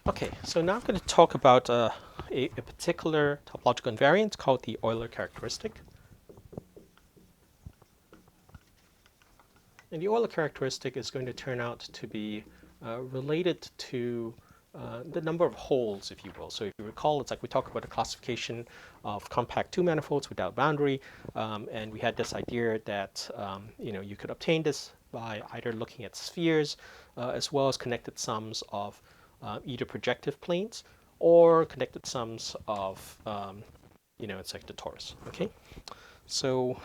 Okay, so now I'm going to talk about a particular topological invariant called the Euler characteristic. And the Euler characteristic is going to turn out to be related to the number of holes, if you will. So if you recall, it's like we talked about the classification of compact two-manifolds without boundary, and we had this idea that you could obtain this by either looking at spheres as well as connected sums of either projective planes or connected sums of it's like the torus. Okay, so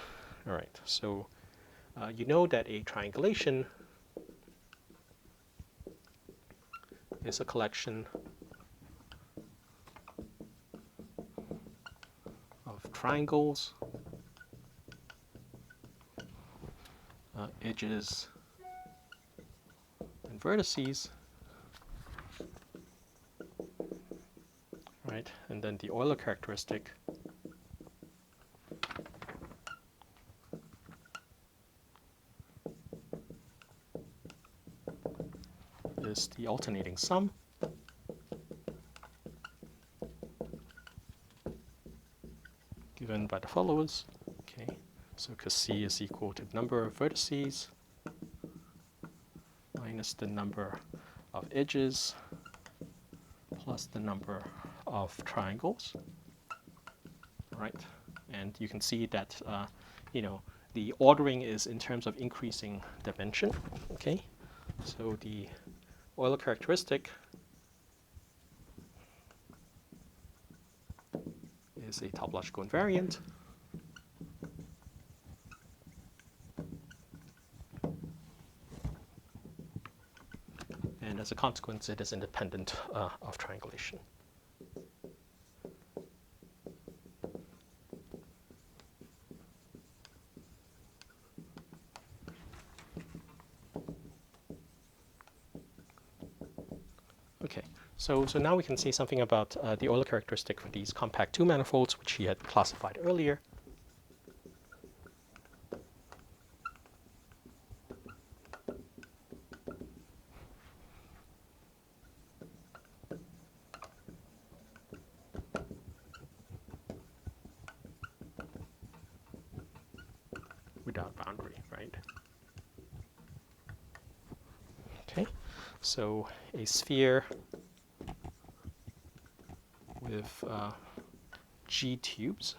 all right, so you know that a triangulation is a collection of triangles, edges, and vertices, right? And then the Euler characteristic is the alternating sum given by the followers. Okay, so because C is equal to the number of vertices minus the number of edges plus the number of triangles, right? And you can see that the ordering is in terms of increasing dimension. Okay, so the Euler characteristic is a topological invariant. And as a consequence, it is independent of triangulation. Okay, so now we can say something about the Euler characteristic for these compact two manifolds, which he had classified earlier. Without boundary, right? Okay, so a sphere with G tubes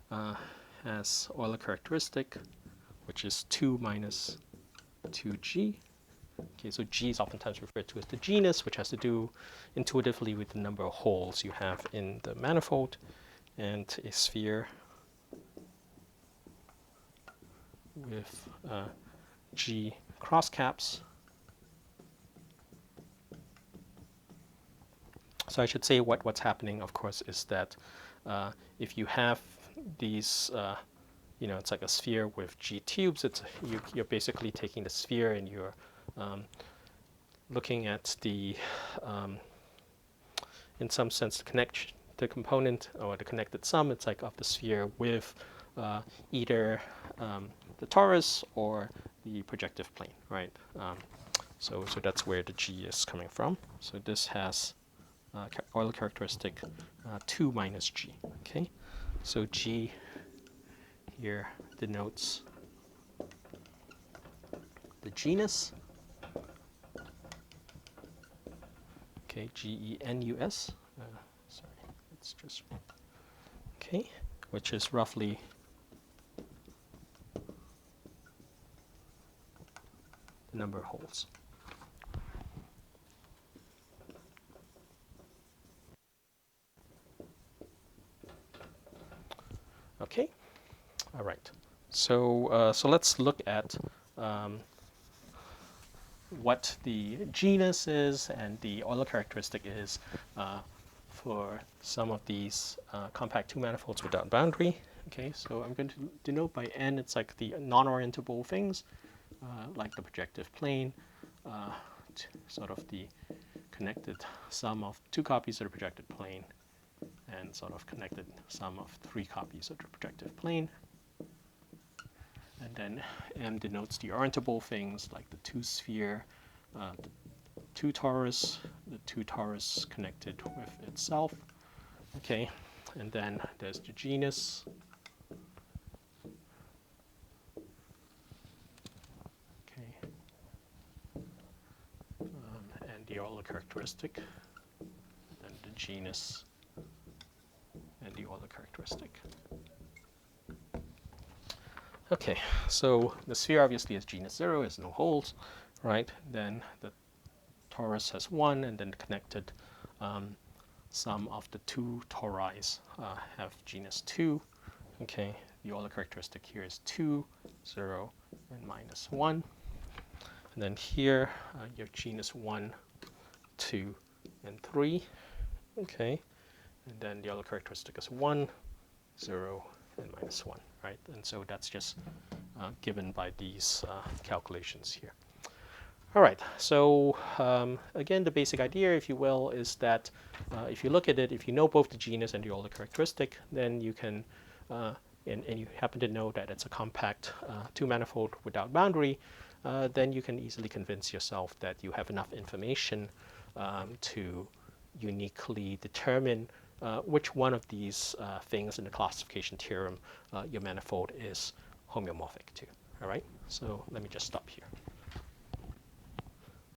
has Euler characteristic, which is 2 minus 2G. Okay, so G is oftentimes referred to as the genus, which has to do intuitively with the number of holes you have in the manifold, and a sphere with G cross caps. So I should say what's happening, of course, is that if you have these, it's like a sphere with G tubes. You're basically taking the sphere and you're looking at the, in some sense, the component or the connected sum. It's like of the sphere with either the torus or the projective plane, right? So that's where the G is coming from. So this has Euler characteristic 2 minus G. Okay, so G here denotes the genus. Okay, genus. Sorry, it's just okay, which is roughly the number of holes. Okay, all right. So let's look at what the genus is and the Euler characteristic is for some of these compact two manifolds without boundary. Okay, so I'm going to denote by n. It's like the non-orientable things, like the projective plane, sort of the connected sum of two copies of the projected plane, and sort of connected sum of three copies of the projective plane. And then M denotes the orientable things like the two-sphere the 2 torus, the 2 torus connected with itself. Okay, and then there's the genus. Okay, and the Euler characteristic, then the genus and the Euler characteristic. Okay, so the sphere obviously has genus 0, has no holes, right? Then the torus has 1, and then connected some of the 2 tori have genus 2. Okay, the Euler characteristic here is 2, 0, and minus 1. And then here you have genus 1, 2, and 3. Okay, and then the Euler characteristic is 1, 0, and minus 1, right? And so that's just given by these calculations here. All right, so again, the basic idea, if you will, is that if you look at it, if you know both the genus and the Euler characteristic, then you can, and you happen to know that it's a compact two-manifold without boundary, then you can easily convince yourself that you have enough information to uniquely determine which one of these things in the classification theorem your manifold is homeomorphic to. All right, so let me just stop here.